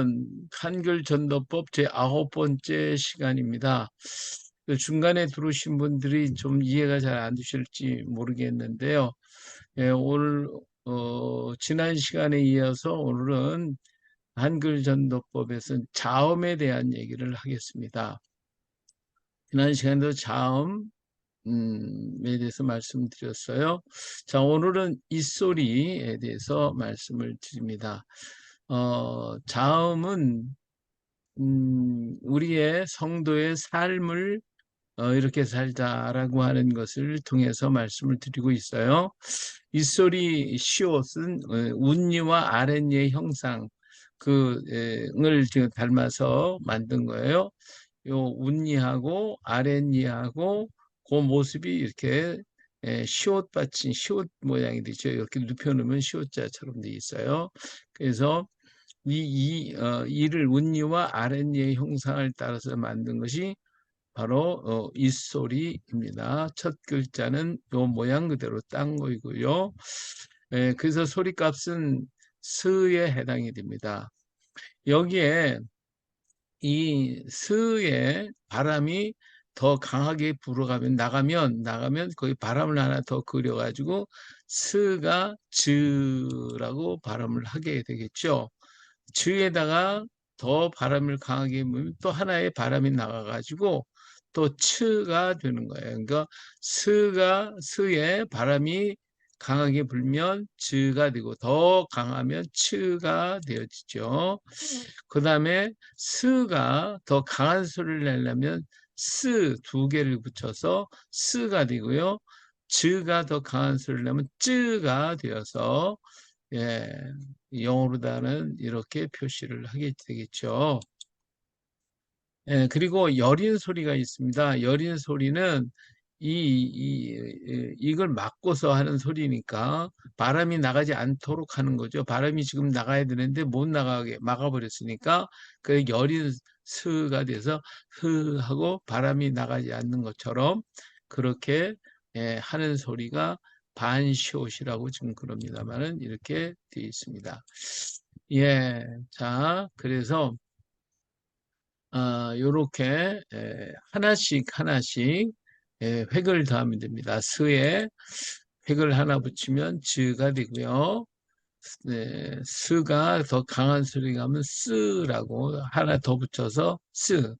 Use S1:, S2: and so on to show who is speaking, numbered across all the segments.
S1: 오늘은 한글 전도법 제9번째 시간입니다. 중간에 들어오신 분들이 좀 이해가 잘 안 되실지 모르겠는데요. 오늘 지난 시간에 이어서 오늘은 한글 전도법에서 자음에 대한 얘기를 하겠습니다. 지난 시간에도 자음에 대해서 말씀드렸어요. 자, 오늘은 이소리에 대해서 말씀을 드립니다. 자음은 우리의 성도의 삶을 이렇게 살자라고 하는 것을 통해서 말씀을 드리고 있어요. 이소리 시옷은 운니와 아랫니의 형상 을 지금 닮아서 만든 거예요. 요 운니하고 아랫니하고 그 모습이 이렇게 시옷 받친 시옷 모양이 되죠. 이렇게 눕혀놓으면 시옷자처럼 돼 있어요. 그래서 이를 운니와 아랫니의 형상을 따라서 만든 것이 바로 이소리입니다. 첫 글자는 요 모양 그대로 딴 거이고요. 그래서 소리값은 스에 해당이 됩니다. 여기에 이 스에 바람이 더 강하게 불어가면 나가면 거기 바람을 하나 더 그려가지고 스가 즈라고 발음을 하게 되겠죠. 즈에다가 더 바람을 강하게 불면 또 하나의 바람이 나가가지고 또 츠가 되는 거예요. 그러니까 스에 바람이 강하게 불면 즈가 되고 더 강하면 츠가 되어지죠. 그 다음에 스가 더 강한 소리를 내려면 스 두 개를 붙여서 스가 되고요. 즈가 더 강한 소리를 내면 쯔가 되어서 영어로다는 이렇게 표시를 하게 되겠죠. 그리고 여린 소리가 있습니다. 여린 소리는 이걸 막고서 하는 소리니까 바람이 나가지 않도록 하는 거죠. 바람이 지금 나가야 되는데 못 나가게 막아버렸으니까 그 여린 스가 돼서 흐 하고 바람이 나가지 않는 것처럼 그렇게 하는 소리가 반시옷이라고 지금 그럽니다만은 이렇게 되어 있습니다. 자, 그래서 요렇게 하나씩 획을 더하면 됩니다. 스에 획을 하나 붙이면 즈가 되고요. 스가 더 강한 소리가 하면 쓰라고 하나 더 붙여서 스.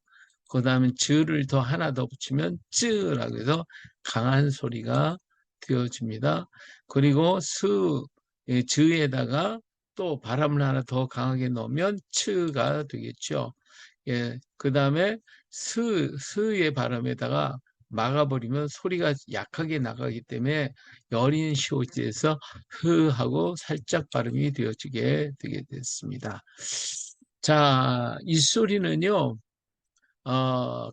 S1: 그 다음에 즈를 더 하나 더 붙이면 쯔라고 해서 강한 소리가 되어집니다. 그리고 즈에다가 또 바람을 하나 더 강하게 넣으면 츠가 되겠죠. 그 다음에 스의 바람에다가 막아버리면 소리가 약하게 나가기 때문에 여린 시옷에서 흐 하고 살짝 발음이 되어지게 되게 됐습니다. 자, 이 소리는요,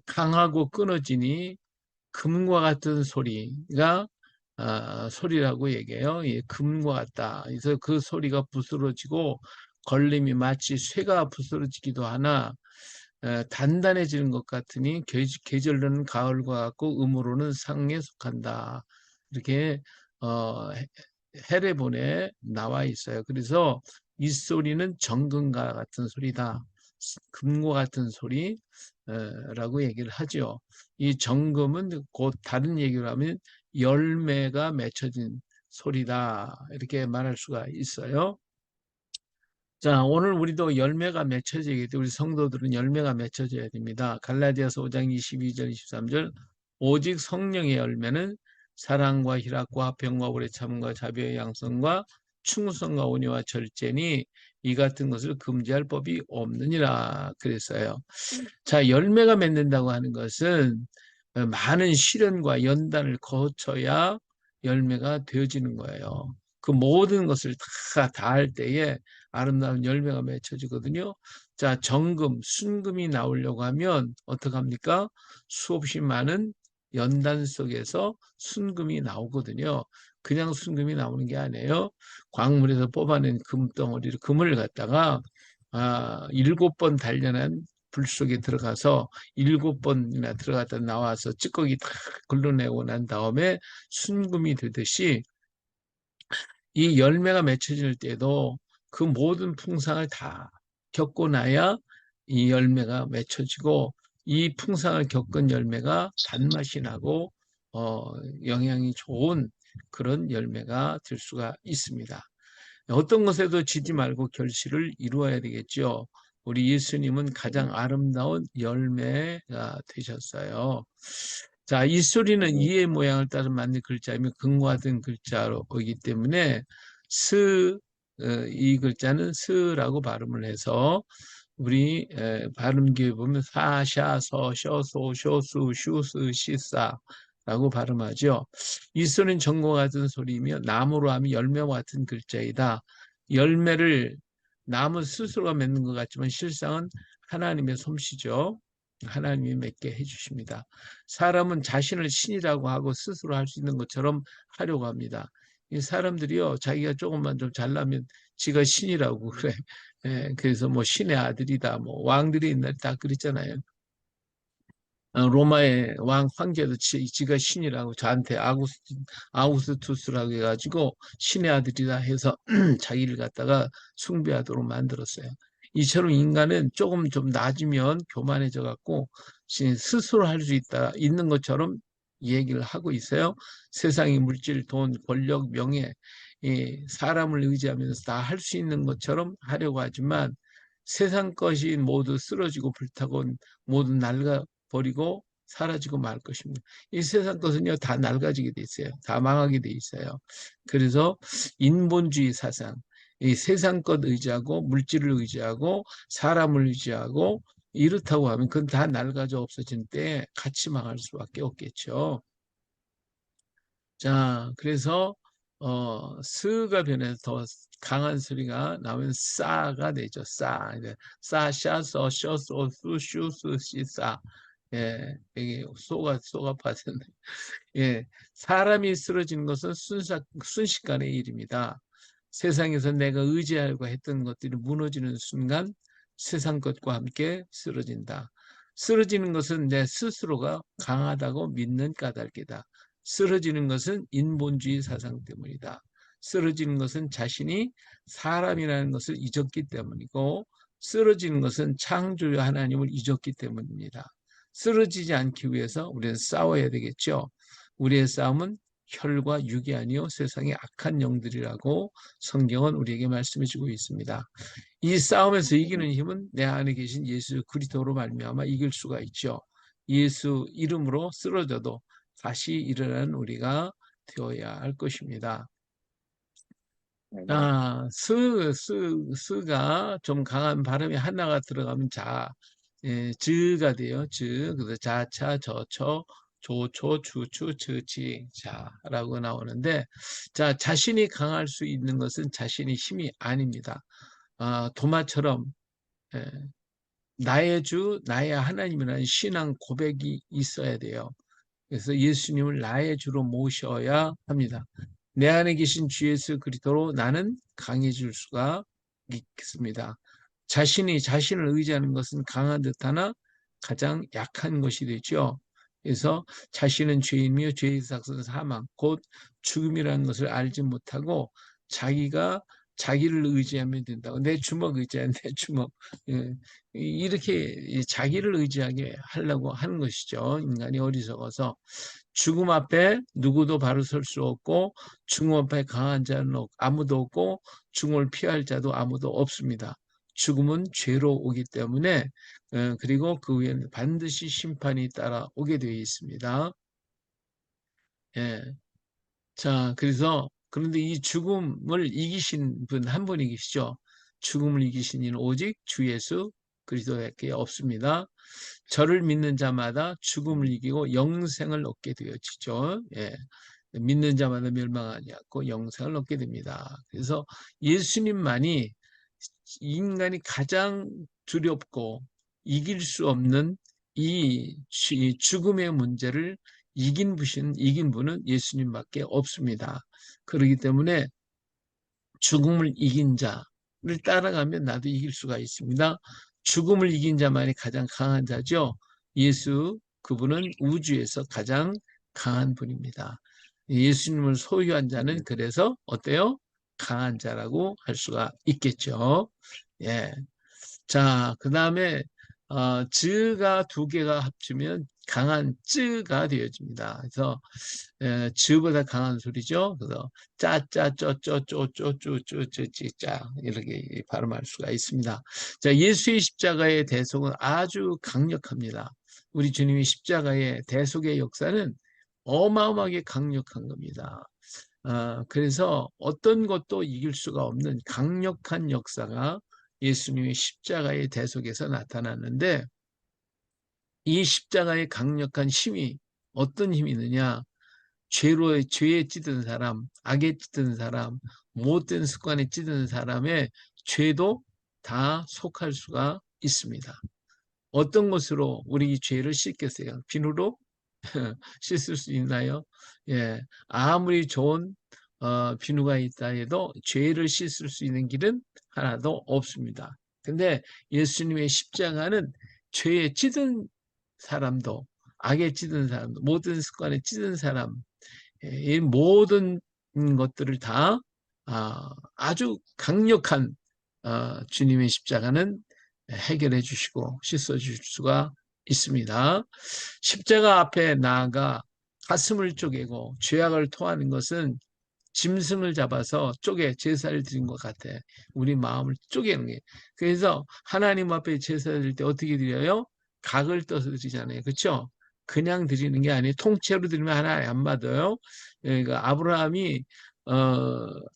S1: 강하고 끊어지니 금과 같은 소리가 소리라고 얘기해요. 금과 같다. 그래서 그 소리가 부스러지고 걸림이 마치 쇠가 부스러지기도 하나 단단해지는 것 같으니 계절로는 가을과 같고 음으로는 상에 속한다. 이렇게 헤레본에 나와 있어요. 그래서 이 소리는 정금과 같은 소리다. 금과 같은 소리라고 얘기를 하죠. 이 정금은 곧 다른 얘기를 하면 열매가 맺혀진 소리다. 이렇게 말할 수가 있어요. 자, 오늘 우리도 열매가 맺혀지게 돼. 우리 성도들은 열매가 맺혀져야 됩니다. 갈라디아서 5장 22절 23절 오직 성령의 열매는 사랑과 희락과 화평과 오래 참음과 자비와 양성과 충성과 온유와 절제니 이 같은 것을 금지할 법이 없느니라 그랬어요. 자, 열매가 맺는다고 하는 것은 많은 시련과 연단을 거쳐야 열매가 되어지는 거예요. 그 모든 것을 다 할 때에 아름다운 열매가 맺혀지거든요. 자, 정금, 순금이 나오려고 하면 어떡합니까? 수없이 많은 연단 속에서 순금이 나오거든요. 그냥 순금이 나오는 게 아니에요. 광물에서 뽑아낸 금덩어리를 금을 갖다가 7번 단련한 불 속에 들어가서 7번이나 들어갔다 나와서 찌꺼기 다 걸러내고 난 다음에 순금이 되듯이 이 열매가 맺혀질 때도 그 모든 풍상을 다 겪고 나야 이 열매가 맺혀지고 이 풍상을 겪은 열매가 단맛이 나고 영양이 좋은 그런 열매가 될 수가 있습니다. 어떤 것에도 지지 말고 결실을 이루어야 되겠죠. 우리 예수님은 가장 아름다운 열매가 되셨어요. 자, 이 소리는 이의 모양을 따라 만든 글자이며 금과 같은 글자이기 때문에 이 글자는 스라고 발음을 해서 우리 발음기에 보면 사, 샤, 서, 셔, 소, 쇼, 수, 슈, 스, 시, 싸 라고 발음하죠. 이 소리는 전과 같은 소리이며 나무로 하면 열매와 같은 글자이다. 열매를 나무 스스로가 맺는 것 같지만 실상은 하나님의 솜씨죠. 하나님이 맺게 해주십니다. 사람은 자신을 신이라고 하고 스스로 할 수 있는 것처럼 하려고 합니다. 이 사람들이요, 자기가 조금만 좀 잘나면 지가 신이라고 그래. 그래서 뭐 신의 아들이다, 뭐 왕들이 옛날에 다 그랬잖아요. 로마의 황제도 지가 신이라고 저한테 아우구스투스라고 해가지고 신의 아들이다 해서 자기를 갖다가 숭배하도록 만들었어요. 이처럼 인간은 조금 좀 낮으면 교만해져 갖고 스스로 할 수 있는 것처럼 얘기를 하고 있어요. 세상의 물질, 돈, 권력, 명예, 사람을 의지하면서 다 할 수 있는 것처럼 하려고 하지만 세상 것이 모두 쓰러지고 불타고 모두 버리고 사라지고 말 것입니다. 이 세상 것은요, 다 낡아지게 돼 있어요. 다 망하게 돼 있어요. 그래서 인본주의 사상, 이 세상 것 의지하고 물질을 의지하고 사람을 의지하고 이렇다고 하면 그건 다 낡아져 없어진 때 같이 망할 수밖에 없겠죠. 자, 그래서 스가 변해서 더 강한 소리가 나오면 싸가 되죠. 싸. 싸, 샤, 서, 쇼, 소, 수, 슈, 스, 시, 싸. 예, 이게 쏘가 빠졌네. 예, 사람이 쓰러지는 것은 순식간의 일입니다. 세상에서 내가 의지하려고 했던 것들이 무너지는 순간 세상 것과 함께 쓰러진다. 쓰러지는 것은 내 스스로가 강하다고 믿는 까닭이다. 쓰러지는 것은 인본주의 사상 때문이다. 쓰러지는 것은 자신이 사람이라는 것을 잊었기 때문이고 쓰러지는 것은 창조주 하나님을 잊었기 때문입니다. 쓰러지지 않기 위해서 우리는 싸워야 되겠죠. 우리의 싸움은 혈과 육이 아니요 세상의 악한 영들이라고 성경은 우리에게 말씀해 주고 있습니다. 이 싸움에서 이기는 힘은 내 안에 계신 예수 그리스도로 말미암아 이길 수가 있죠. 예수 이름으로 쓰러져도 다시 일어나는 우리가 되어야 할 것입니다. 자, 스가 좀 강한 발음이 하나가 들어가면 즈가 돼요. 그래서 자차, 저초, 조초, 주추, 저치, 자라고 나오는데, 자, 자신이 강할 수 있는 것은 자신의 힘이 아닙니다. 도마처럼, 예, 나의 주, 나의 하나님이라는 신앙 고백이 있어야 돼요. 그래서 예수님을 나의 주로 모셔야 합니다. 내 안에 계신 주 예수 그리스도로 나는 강해질 수가 있습니다. 자신을 의지하는 것은 강한 듯하나 가장 약한 것이 되죠. 그래서 자신은 죄인이며 죄의 삭은 사망, 곧 죽음이라는 것을 알지 못하고 자기를 의지하면 된다고. 내 주먹 의지해, 내 주먹. 예. 이렇게 자기를 의지하게 하려고 하는 것이죠. 인간이 어리석어서. 죽음 앞에 누구도 바로 설 수 없고 죽음 앞에 강한 자는 아무도 없고 죽음을 피할 자도 아무도 없습니다. 죽음은 죄로 오기 때문에 그리고 그 후에는 반드시 심판이 따라오게 되어 있습니다. 예. 자, 그런데 이 죽음을 이기신 분 한 분이 계시죠. 죽음을 이기신 이는 오직 주 예수 그리스도밖에 없습니다. 저를 믿는 자마다 죽음을 이기고 영생을 얻게 되어지죠. 예. 믿는 자마다 멸망하지 않고 영생을 얻게 됩니다. 그래서 예수님만이 인간이 가장 두렵고 이길 수 없는 이 죽음의 문제를 이긴 분은 예수님밖에 없습니다. 그렇기 때문에 죽음을 이긴 자를 따라가면 나도 이길 수가 있습니다. 죽음을 이긴 자만이 가장 강한 자죠. 그분은 우주에서 가장 강한 분입니다. 예수님을 소유한 자는 그래서 어때요? 강한 자라고 할 수가 있겠죠. 예. 자, 그 다음에 즈가 두 개가 합치면 강한 쯔가 되어집니다. 그래서 즈보다 강한 소리죠. 그래서 짜짜 쪼쪼쪼쪼쪼쪼쪼짜 이렇게 발음할 수가 있습니다. 자, 예수의 십자가의 대속은 아주 강력합니다. 우리 주님의 십자가의 대속의 역사는 어마어마하게 강력한 겁니다. 그래서 어떤 것도 이길 수가 없는 강력한 역사가 예수님의 십자가의 대속에서 나타났는데, 이 십자가의 강력한 힘이 어떤 힘이 있느냐? 죄에 찌든 사람, 악에 찌든 사람, 못된 습관에 찌든 사람의 죄도 다 속할 수가 있습니다. 어떤 것으로 우리 죄를 씻겠어요? 비누로 씻을 수 있나요? 예, 아무리 좋은 비누가 있다 해도 죄를 씻을 수 있는 길은 하나도 없습니다. 근데 예수님의 십자가는 죄에 찌든 사람도, 악에 찌든 사람도, 모든 습관에 찌든 사람, 이 모든 것들을 다 아주 강력한 주님의 십자가는 해결해 주시고 씻어 주실 수가 있습니다. 십자가 앞에 나아가 가슴을 쪼개고 죄악을 토하는 것은 짐승을 잡아서 제사를 드린 것 같아. 우리 마음을 쪼개는 게. 그래서 하나님 앞에 제사 드릴 때 어떻게 드려요? 각을 떠서 드리잖아요. 그렇죠? 그냥 드리는 게 아니에요. 통째로 드리면 하나님 안 받아요. 그러니까 아브라함이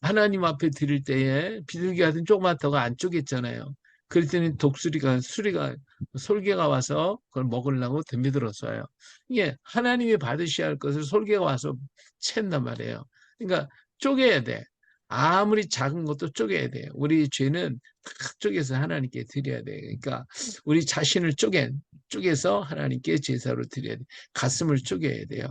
S1: 하나님 앞에 드릴 때에 비둘기 같은 조그맣다고 안 쪼갰잖아요. 그랬더니 솔개가 와서 그걸 먹으려고 덤벼들었어요. 이게 하나님이 받으셔야 할 것을 솔개가 와서 챈단 말이에요. 그러니까 쪼개야 돼. 아무리 작은 것도 쪼개야 돼요. 우리 죄는 다 쪼개서 하나님께 드려야 돼. 그러니까 우리 자신을 쪼개서 하나님께 제사로 드려야 돼. 가슴을 쪼개야 돼요.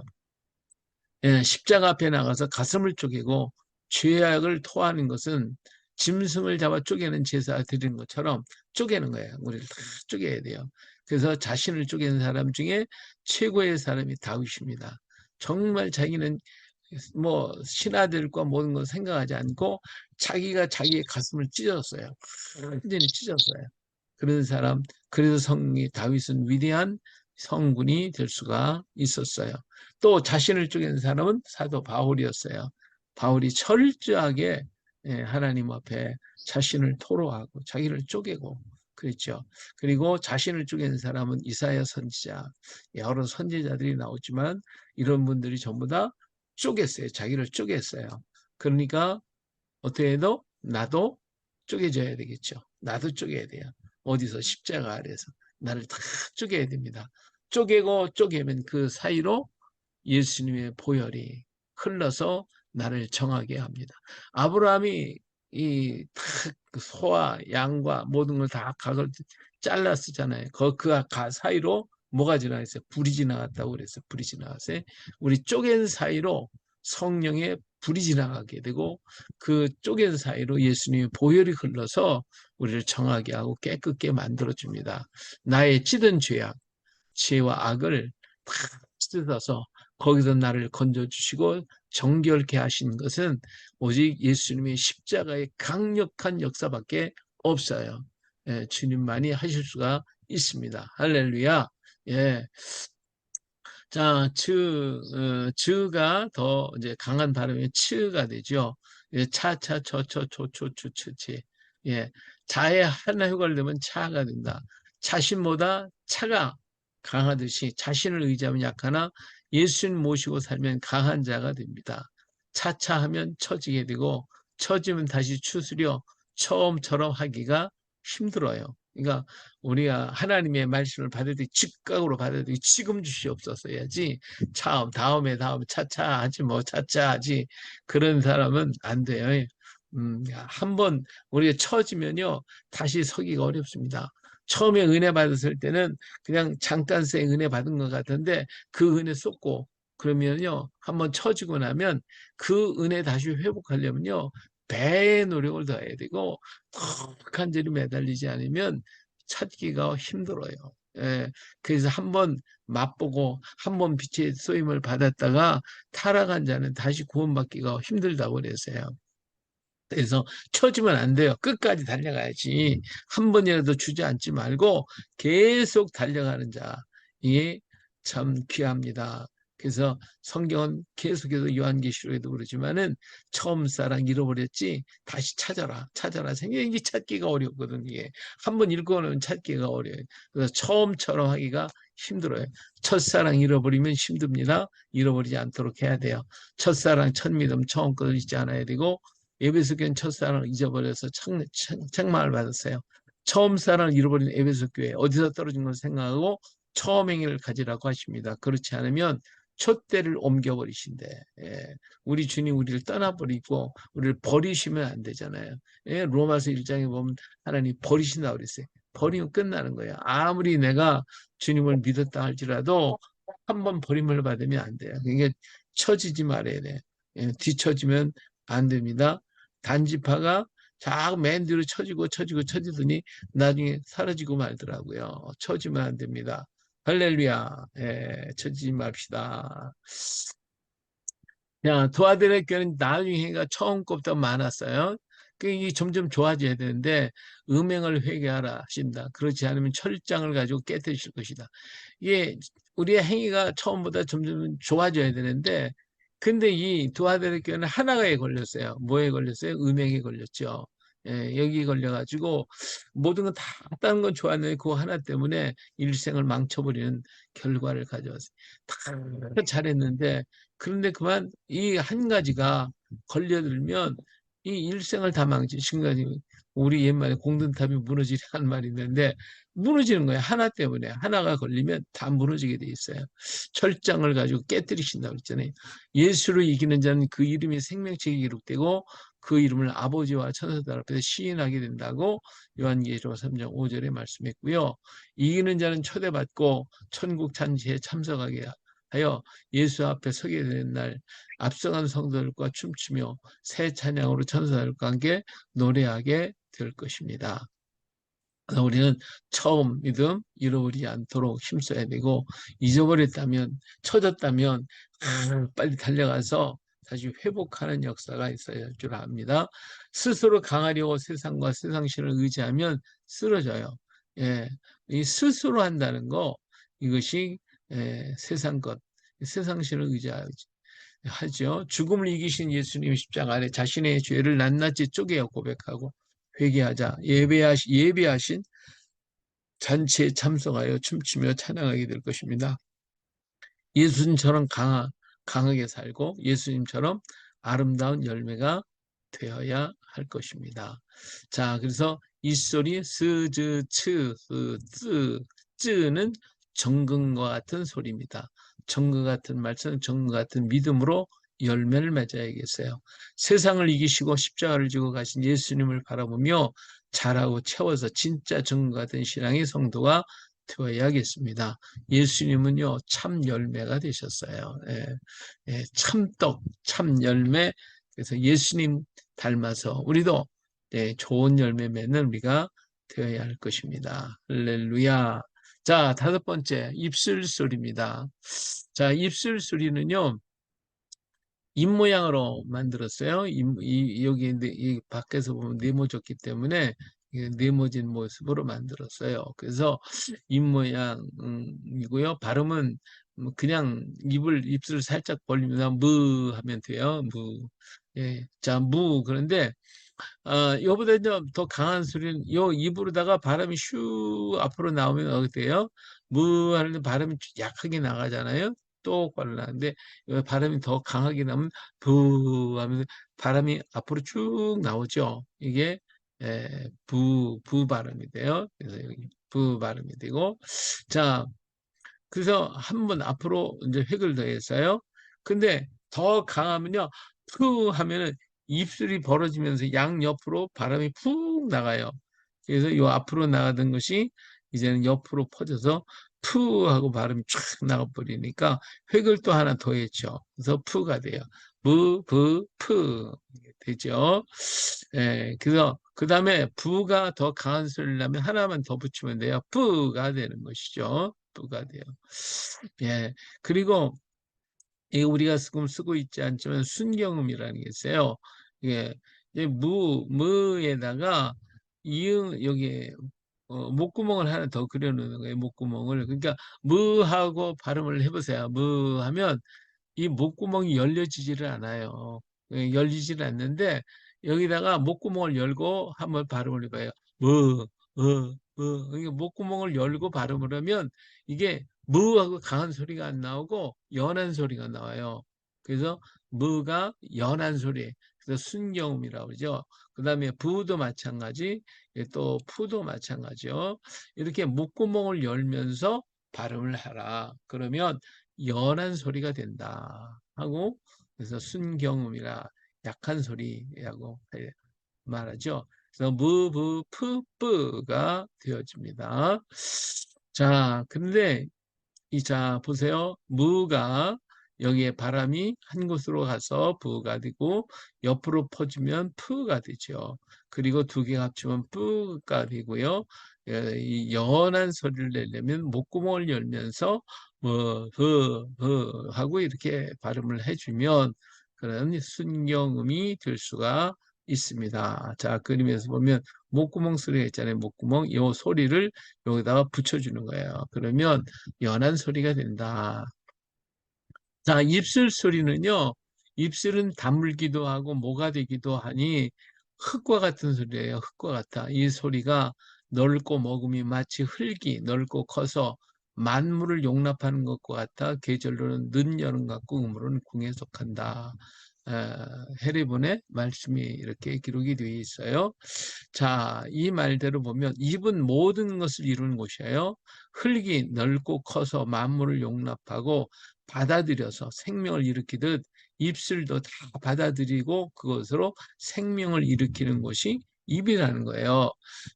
S1: 예, 십자가 앞에 나가서 가슴을 쪼개고 죄악을 토하는 것은 짐승을 잡아 쪼개는 제사 드리는 것처럼 쪼개는 거예요. 우리를 다 쪼개야 돼요. 그래서 자신을 쪼개는 사람 중에 최고의 사람이 다윗입니다. 정말 자기는 뭐 신하들과 모든 걸 생각하지 않고 자기가 자기의 가슴을 찢었어요. 완전히 찢었어요. 그런 사람, 그래서 다윗은 위대한 성군이 될 수가 있었어요. 또 자신을 쪼개는 사람은 사도 바울이었어요. 바울이 철저하게 하나님 앞에 자신을 토로하고 자기를 쪼개고 그랬죠. 그리고 자신을 쪼개는 사람은 이사야 선지자, 여러 선지자들이 나오지만 이런 분들이 전부 다 쪼갰어요. 자기를 쪼갰어요. 그러니까 어떻게 해도 나도 쪼개져야 되겠죠. 나도 쪼개야 돼요. 어디서? 십자가 아래서. 나를 다 쪼개야 됩니다. 쪼개고 쪼개면 그 사이로 예수님의 보혈이 흘러서 나를 정하게 합니다. 아브라함이 이 소와 양과 모든 걸 다 각을 잘랐었잖아요. 그 사이로 뭐가 지나갔어요? 불이 지나갔다고 그랬어요. 불이 지나갔어요. 우리 쪼갠 사이로 성령의 불이 지나가게 되고 그 쪼갠 사이로 예수님의 보혈이 흘러서 우리를 정하게 하고 깨끗게 만들어줍니다. 나의 찌든 죄와 악을 다 씻어서 거기서 나를 건져주시고 정결케 하신 것은 오직 예수님의 십자가의 강력한 역사밖에 없어요. 예, 주님만이 하실 수가 있습니다. 할렐루야. 예. 자, 즈가 더 이제 강한 발음이 츠가 되죠. 예, 차차, 처처, 초초, 추츠치. 예, 자에 하나 휘갈리면 차가 된다. 자신보다 차가 강하듯이 자신을 의지하면 약하나 예수님 모시고 살면 강한 자가 됩니다. 차차하면 처지게 되고 처지면 다시 추스려 처음처럼 하기가 힘들어요. 그러니까 우리가 하나님의 말씀을 받을 때 즉각으로 받을 때 지금 주시옵소서 해야지 다음에 차차 하지 뭐 차차 하지 그런 사람은 안 돼요. 한번 우리가 처지면요 다시 서기가 어렵습니다. 처음에 은혜 받았을 때는 그냥 잠깐 새 은혜 받은 것 같은데 그 은혜 쏟고 그러면요 한번 처지고 나면 그 은혜 다시 회복하려면요 배의 노력을 더해야 되고 더 간절히 매달리지 않으면 찾기가 힘들어요. 예, 그래서 한번 맛보고 한번 빛의 쏘임을 받았다가 타락한 자는 다시 구원받기가 힘들다고 그랬어요. 그래서 쳐주면 안 돼요. 끝까지 달려가야지. 한 번이라도 주저앉지 말고 계속 달려가는 자. 이게 참 귀합니다. 그래서 성경은 계속해서 요한계시록에도 그러지만은 처음 사랑 잃어버렸지 다시 찾아라. 찾아라. 생각이 찾기가 어렵거든. 이게 한 번 읽고는 찾기가 어려워요. 그래서 처음처럼 하기가 힘들어요. 첫사랑 잃어버리면 힘듭니다. 잃어버리지 않도록 해야 돼요. 첫사랑, 첫 믿음, 처음 것을 잊지 않아야 되고 에베소 교회는 첫사랑을 잊어버려서 책망을 받았어요. 처음 사랑을 잃어버린 에베소 교회 어디서 떨어진 걸 생각하고 처음 행위를 가지라고 하십니다. 그렇지 않으면 촛대를 옮겨버리신대. 예. 우리 주님 우리를 떠나버리고 우리를 버리시면 안 되잖아요. 예. 로마서 1장에 보면 하나님 버리신다고 그랬어요. 버리면 끝나는 거예요. 아무리 내가 주님을 믿었다 할지라도 한 번 버림을 받으면 안 돼요. 그러니까 처지지 말아야 돼. 예. 뒤처지면 안 됩니다. 단지파가 자꾸 맨 뒤로 처지더니 나중에 사라지고 말더라고요. 처지면 안 됩니다. 할렐루야. 예, 처지지 맙시다. 야, 도와드릴 교회는 나중에 해가 처음 것부터 많았어요. 이게 점점 좋아져야 되는데 음행을 회개하라 하신다. 그렇지 않으면 철장을 가지고 깨뜨리실 것이다. 이게 우리의 행위가 처음보다 점점 좋아져야 되는데 근데 이 도와드릴 교회는 하나가에 걸렸어요. 뭐에 걸렸어요? 음행에 걸렸죠. 예, 여기 걸려가지고 모든 건 다 다른 건 좋았는데 그거 하나 때문에 일생을 망쳐버리는 결과를 가져왔어요. 다 잘했는데 그런데 그만 이 한 가지가 걸려들면 이 일생을 다 망치신 거지. 우리 옛말에 공든탑이 무너지라는 말이 있는데 무너지는 거예요. 하나 때문에. 하나가 걸리면 다 무너지게 돼 있어요. 철장을 가지고 깨뜨리신다고 그랬잖아요. 예수를 이기는 자는 그 이름이 생명책에 기록되고 그 이름을 아버지와 천사들 앞에서 시인하게 된다고 요한계시록 3장 5절에 말씀했고요. 이기는 자는 초대받고 천국 잔치에 참석하게 하여 예수 앞에 서게 되는 날 앞서간 성도들과 춤추며 새 찬양으로 천사들과 함께 노래하게 될 것입니다. 그래서 우리는 처음 믿음 잃어버리지 않도록 힘써야 되고 잊어버렸다면 쳐졌다면 빨리 달려가서 다시 회복하는 역사가 있어야 할 줄 압니다. 스스로 강하려고 세상과 세상신을 의지하면 쓰러져요. 예, 이 스스로 한다는 거 이것이 세상 것, 세상신을 의지하죠. 죽음을 이기신 예수님 십자가 아래 자신의 죄를 낱낱이 쪼개어 고백하고 회개하자. 예배하신 잔치에 참석하여 춤추며 찬양하게 될 것입니다. 예수님처럼 강하게 살고 예수님처럼 아름다운 열매가 되어야 할 것입니다. 자, 그래서 이 소리 스즈 츠 쯔는 정금과 같은 소리입니다. 정금 같은 말씀, 정금 같은 믿음으로 열매를 맺어야겠어요. 세상을 이기시고 십자가를 지고 가신 예수님을 바라보며 잘하고 채워서 진짜 정금 같은 신앙의 성도가 되어야겠습니다. 예수님은요, 참 열매가 되셨어요. 예, 예, 참떡, 참 열매. 그래서 예수님 닮아서 우리도 좋은 열매 맺는 우리가 되어야 할 것입니다. 할렐루야. 자, 다섯 번째, 입술 소리입니다. 자, 입술 소리는요, 입 모양으로 만들었어요. 여기 이 밖에서 보면 네모졌기 때문에 네모진 모습으로 만들었어요. 그래서 입 모양이고요. 발음은 그냥 입술 살짝 벌리면서 무 하면 돼요. 무. 예. 자, 무. 그런데 요보다 더 강한 소리는 요 입으로다가 바람이 슈 앞으로 나오면 어때요? 무 하는데 바람이 약하게 나가잖아요. 똑바로 나는데 바람이 더 강하게 나면 부 하면서 바람이 앞으로 쭉 나오죠. 이게 부 발음이 돼요. 그래서 여기 부 발음이 되고 자 그래서 한 번 앞으로 이제 획을 더했어요. 근데 더 강하면요. 푸 하면은 입술이 벌어지면서 양옆으로 바람이 푹 나가요. 그래서 요 앞으로 나가던 것이 이제는 옆으로 퍼져서 푸 하고 발음이 쫙 나가버리니까 획을 또 하나 더했죠. 그래서 푸가 돼요. 무, 부, 푸 되죠. 그래서 그 다음에 부가 더 강한 소리를 나면 하나만 더 붙이면 돼요. 뿌가 되는 것이죠. 뿌가 돼요. 예. 그리고 이 우리가 지금 쓰고 있지 않지만 순경음이라는 게 있어요. 이게 이제 무에다가 이응, 여기, 목구멍을 하나 더 그려놓는 거예요. 목구멍을. 그러니까, 무하고 발음을 해보세요. 무 하면 이 목구멍이 열려지지를 않아요. 열리지를 않는데, 여기다가 목구멍을 열고 한번 발음을 해봐요. 무, 그러니까 목구멍을 열고 발음을 하면 이게 무하고 강한 소리가 안 나오고 연한 소리가 나와요. 그래서 무가 연한 소리. 그래서 순경음이라고 그러죠. 그 다음에 부도 마찬가지, 또 푸도 마찬가지요. 이렇게 목구멍을 열면서 발음을 하라. 그러면 연한 소리가 된다 하고, 그래서 순경음이라 약한 소리라고 말하죠. 그래서 무, 부, 푸, 뿌가 되어집니다. 자, 근데 자, 보세요. 무가 여기에 바람이 한 곳으로 가서 부가 되고 옆으로 퍼지면 푸가 되죠. 그리고 두 개 합치면 뿌가 되고요. 이 연한 소리를 내려면 목구멍을 열면서 뭐, 하고 이렇게 발음을 해주면 그런 순경음이 될 수가 있습니다. 자, 그림에서 보면 목구멍 소리가 있잖아요. 목구멍, 이 소리를 여기다가 붙여주는 거예요. 그러면 연한 소리가 된다. 자, 입술 소리는요, 입술은 다물기도 하고 뭐가 되기도 하니 흙과 같은 소리예요. 흙과 같아. 이 소리가 넓고 머금이 마치 흙이 넓고 커서 만물을 용납하는 것과 같아 계절로는 늦 여름 같고 음으로는 궁에 속한다. 헤리본의 말씀이 이렇게 기록이 되어 있어요. 자, 이 말대로 보면 입은 모든 것을 이루는 곳이에요. 흙이 넓고 커서 만물을 용납하고 받아들여서 생명을 일으키듯 입술도 다 받아들이고 그것으로 생명을 일으키는 것이 입이라는 거예요.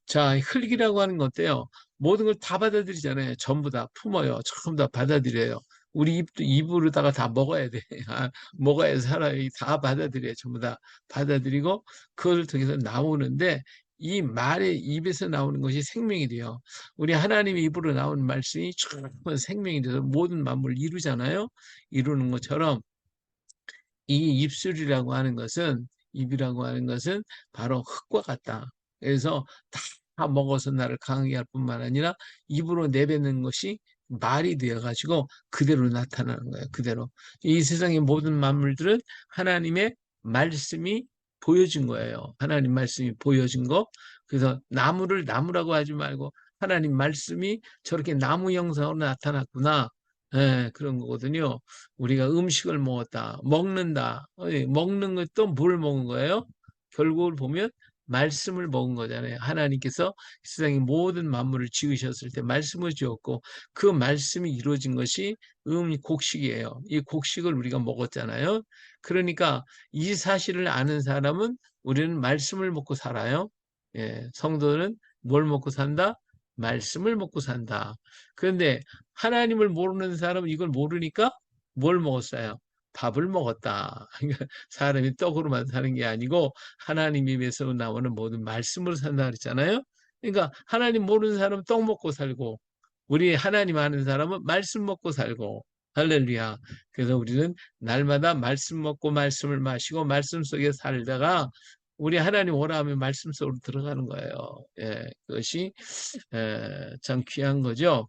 S1: 자, 흙이라고 하는 건 어때요? 모든 걸 다 받아들이잖아요. 전부 다 품어요. 전부 다 받아들여요. 우리 입도 입으로다가 다 먹어야 돼. 먹어야 살아요. 다 받아들여요. 전부 다 받아들이고 그걸 통해서 나오는데 이 말의 입에서 나오는 것이 생명이 돼요. 우리 하나님의 입으로 나오는 말씀이 쭉 생명이 돼서 모든 만물을 이루잖아요. 이루는 것처럼 이 입술이라고 하는 것은 입이라고 하는 것은 바로 흙과 같다. 그래서 다 먹어서 나를 강하게 할 뿐만 아니라 입으로 내뱉는 것이 말이 되어 가지고 그대로 나타나는 거예요. 그대로. 이 세상의 모든 만물들은 하나님의 말씀이 보여진 거예요. 하나님 말씀이 보여진 거. 그래서 나무를 나무라고 하지 말고 하나님 말씀이 저렇게 나무 형상으로 나타났구나. 예, 그런 거거든요. 우리가 음식을 먹었다, 먹는다. 먹는 것도 뭘 먹은 거예요? 결국을 보면 말씀을 먹은 거잖아요. 하나님께서 세상의 모든 만물을 지으셨을 때 말씀을 지었고 그 말씀이 이루어진 것이 곡식이에요. 이 곡식을 우리가 먹었잖아요. 그러니까 이 사실을 아는 사람은 우리는 말씀을 먹고 살아요. 예, 성도는 뭘 먹고 산다? 말씀을 먹고 산다. 그런데 하나님을 모르는 사람은 이걸 모르니까 뭘 먹었어요? 밥을 먹었다. 그러니까 사람이 떡으로만 사는 게 아니고 하나님 입에서 나오는 모든 말씀으로 산다 그랬잖아요. 그러니까 하나님 모르는 사람은 떡 먹고 살고 우리 하나님 아는 사람은 말씀 먹고 살고 할렐루야. 그래서 우리는 날마다 말씀 먹고 말씀을 마시고 말씀 속에 살다가 우리 하나님 오라 하면 말씀 속으로 들어가는 거예요. 예, 그것이 참 귀한 거죠.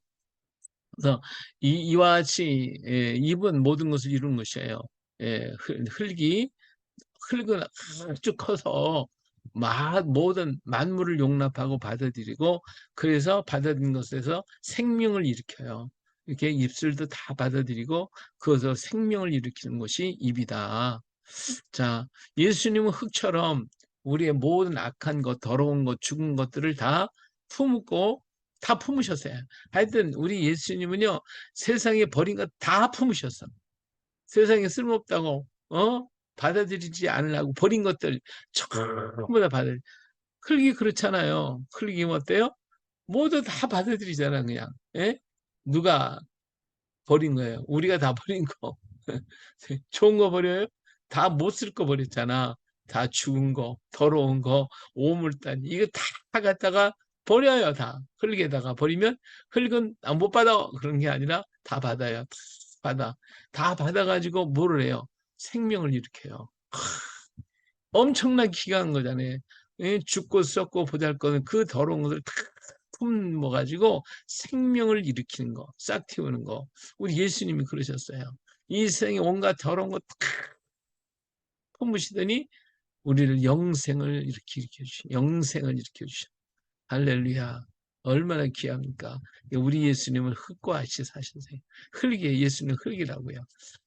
S1: 그래서 이와 같이 입은 모든 것을 이루는 것이에요. 흙이 흙은 아주 커서 모든 만물을 용납하고 받아들이고 그래서 받아들인 것에서 생명을 일으켜요. 이렇게 입술도 다 받아들이고 그것으로 생명을 일으키는 것이 입이다. 자, 예수님은 흙처럼 우리의 모든 악한 것, 더러운 것, 죽은 것들을 다 품고 다 품으셨어요. 하여튼 우리 예수님은요 세상에 버린 것 다 품으셨어. 세상에 쓸모없다고 받아들이지 않으려고 버린 것들 전부 다 받아. 흙이 그렇잖아요. 흙이 어때요? 모두 다 받아들이잖아 그냥. 예? 누가 버린 거예요? 우리가 다 버린 거. 좋은 거 버려요? 다 못 쓸 거 버렸잖아. 다 죽은 거, 더러운 거, 오물단 이거 다 갖다가 버려요. 다 흙에다가 버리면 흙은 못 받아 그런 게 아니라 다 받아요. 다 받아. 다 받아가지고 뭐를 해요? 생명을 일으켜요. 엄청나게 귀한 거잖아요. 예, 죽고 썩고 보잘것없는 그 더러운 것을 다 품어가지고 생명을 일으키는 거, 싹 틔우는 거. 우리 예수님이 그러셨어요. 이 세상에 온갖 더러운 거 다 품으시더니 우리를 영생을 이렇게 일으켜 주신, 영생을 일으켜 주신. 할렐루야. 얼마나 귀합니까? 우리 예수님은 흙과 같이 사셨어요. 흙이에요. 예수님은 흙이라고요.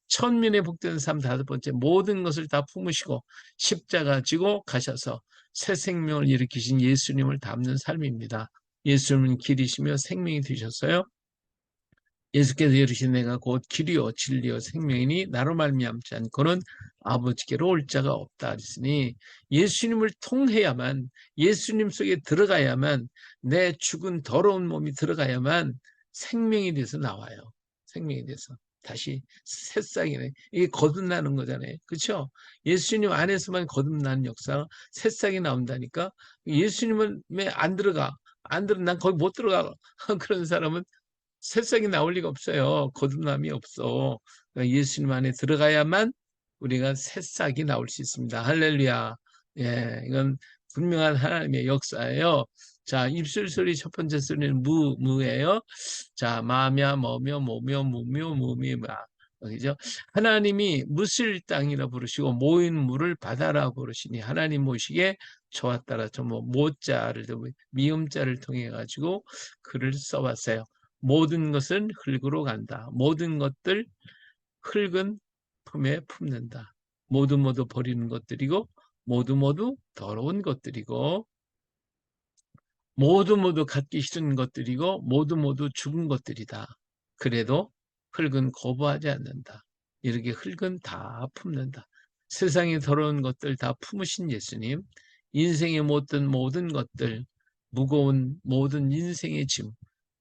S1: 천민의 복된 삶 다섯 번째, 모든 것을 다 품으시고 십자가 지고 가셔서 새 생명을 일으키신 예수님을 닮는 삶입니다. 예수님은 길이시며 생명이 되셨어요. 예수께서 이르신 내가 곧 길이요 진리요 생명이니 나로 말미암지 않고는 아버지께로 올 자가 없다 하시니, 예수님을 통해야만, 예수님 속에 들어가야만, 내 죽은 더러운 몸이 들어가야만 생명이 돼서 나와요. 생명이 돼서 다시 새싹이네. 이게 거듭나는 거잖아요. 그렇죠? 예수님 안에서만 거듭나는 역사, 새싹이 나온다니까. 예수님은 왜 안 들어가? 안 들어, 난 거기 못 들어가. 그런 사람은 새싹이 나올 리가 없어요. 거듭남이 없어. 그러니까 예수님 안에 들어가야만 우리가 새싹이 나올 수 있습니다. 할렐루야. 예, 이건 분명한 하나님의 역사예요. 자, 입술 소리 첫 번째 소리는 무예요. 자, 마며, 뭐며, 뭐며, 무며, 무미마. 그죠? 하나님이 무슬 땅이라 부르시고 모인 물을 바다라 부르시니, 하나님 모시기에 저와 따라서 뭐 모자를 미음자를 통해 가지고 글을 써봤어요. 모든 것은 흙으로 간다. 모든 것들 흙은 품에 품는다. 모두 모두 버리는 것들이고 모두 모두 더러운 것들이고 모두 모두 갖기 싫은 것들이고 모두 모두 죽은 것들이다. 그래도 흙은 거부하지 않는다. 이렇게 흙은 다 품는다. 세상에 더러운 것들 다 품으신 예수님, 인생에 못든 모든 것들, 무거운 모든 인생의 짐,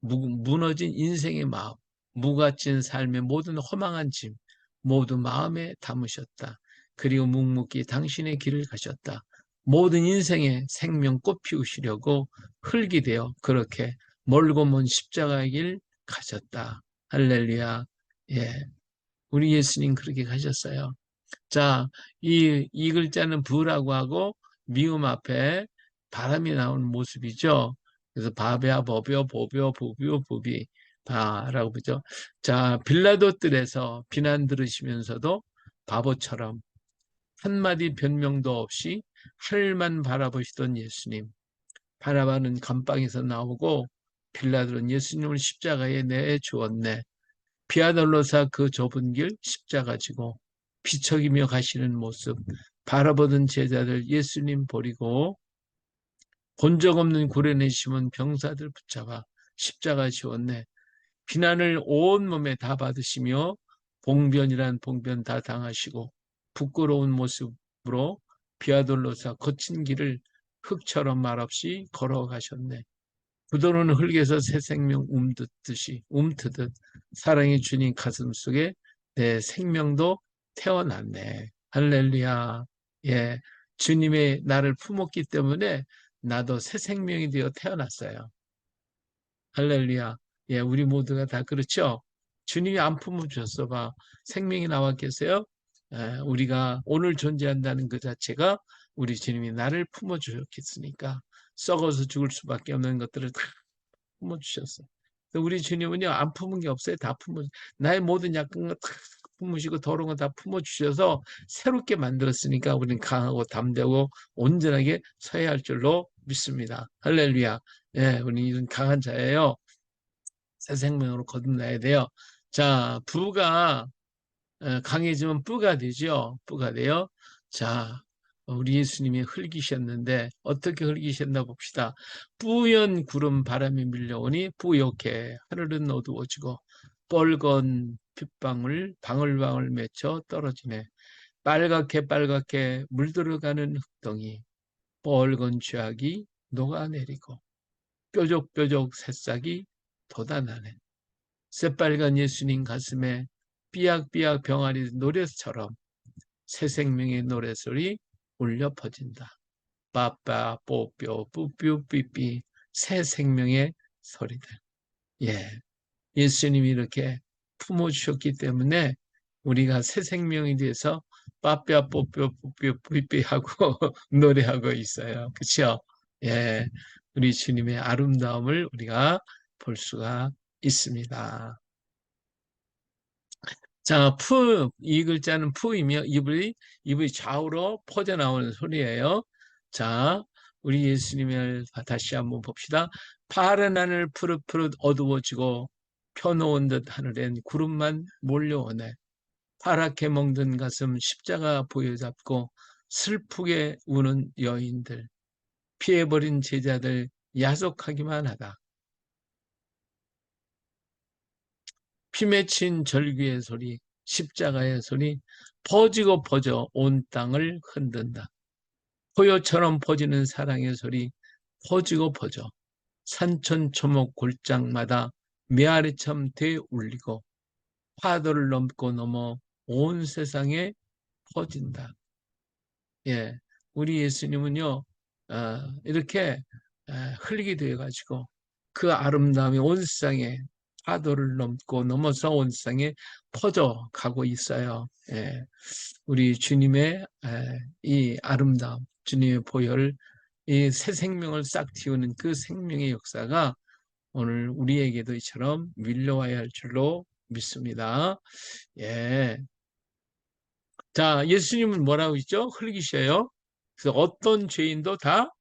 S1: 무너진 인생의 마음, 무가진 삶의 모든 허망한 짐 모두 마음에 담으셨다. 그리고 묵묵히 당신의 길을 가셨다. 모든 인생의 생명꽃 피우시려고 흙이 되어 그렇게 멀고 먼 십자가의 길 가셨다. 할렐루야. 예, 우리 예수님 그렇게 가셨어요. 자, 이 글자는 부라고 하고 미음 앞에 바람이 나오는 모습이죠. 그래서 바베아, 버벼, 보벼, 부비오, 부비, 바라고 보죠. 자, 빌라도 뜰에서 비난 들으시면서도 바보처럼 한마디 변명도 없이 하늘만 바라보시던 예수님. 바라바는 감방에서 나오고 빌라도는 예수님을 십자가에 내주었네. 비아돌로사 그 좁은 길 십자가 지고 비척이며 가시는 모습, 바라보던 제자들 예수님 버리고 본 적 없는 구레네 심은 병사들 붙잡아 십자가 지웠네. 비난을 온몸에 다 받으시며 봉변이란 봉변 다 당하시고 부끄러운 모습으로 비아돌로사 거친 길을 흙처럼 말없이 걸어가셨네. 부도는 흙에서 새 생명 움트듯 사랑의 주님 가슴 속에 내 생명도 태어났네. 할렐루야. 예, 주님의 나를 품었기 때문에 나도 새 생명이 되어 태어났어요. 할렐루야. 예, 우리 모두가 다 그렇죠? 주님이 안 품어주셨어 봐. 생명이 나왔겠어요? 예, 우리가 오늘 존재한다는 그 자체가 우리 주님이 나를 품어주셨겠으니까 썩어서 죽을 수밖에 없는 것들을 다 품어주셨어요. 우리 주님은요, 안 품은 게 없어요. 다 나의 모든 약한 거 다 품으시고 더러운 거 다 품어주셔서 새롭게 만들었으니까 우리는 강하고 담대하고 온전하게 서야 할 줄로 믿습니다. 할렐루야. 예, 우리는 강한 자예요. 새 생명으로 거듭나야 돼요. 자, 부가 강해지면 뿌가 되죠. 뿌가 돼요. 자, 우리 예수님이 흙이셨는데 어떻게 흙이셨나 봅시다. 뿌연 구름 바람이 밀려오니 뿌옇게 하늘은 어두워지고 뻘건 빗방울 방울방울 맺혀 떨어지네. 빨갛게 빨갛게 물들어가는 흙덩이 뻘건 쥐약이 녹아내리고 뾰족뾰족 새싹이 돋아나네. 새빨간 예수님 가슴에 삐약삐약 병아리 노래처럼 새 생명의 노래소리 울려 퍼진다. 빠빠 뽀뾰 뿌뾰 삐삐 새 생명의 소리들. 예, 예수님이 이렇게 품어주셨기 때문에 우리가 새 생명에 대해서 빠삐아 뽀삐 뽀삐 뽀삐 하고 노래하고 있어요. 그렇죠? 예, 우리 주님의 아름다움을 우리가 볼 수가 있습니다. 자, 이 글자는 푸이며 입이 좌우로 퍼져나오는 소리예요. 자, 우리 예수님을 다시 한번 봅시다. 파란 하늘 푸릇푸릇 어두워지고 펴놓은 듯 하늘엔 구름만 몰려오네. 파랗게 멍든 가슴 십자가 보여잡고 슬프게 우는 여인들, 피해버린 제자들 야속하기만 하다. 피 맺힌 절규의 소리, 십자가의 소리, 퍼지고 퍼져 온 땅을 흔든다. 포효처럼 퍼지는 사랑의 소리, 퍼지고 퍼져 산천초목 골장마다 메아리처럼 되울리고 파도를 넘고 넘어 온 세상에 퍼진다. 예, 우리 예수님은요, 이렇게 흘리게 되어가지고 그 아름다움이 온 세상에 파도를 넘고 넘어서 온 세상에 퍼져 가고 있어요. 예, 우리 주님의 이 아름다움, 주님의 보혈, 이 새 생명을 싹 틔우는 그 생명의 역사가 오늘 우리에게도 이처럼 밀려와야 할 줄로 믿습니다. 예. 자, 예수님은 뭐라고 했죠? 흘기셔요. 그래서 어떤 죄인도 다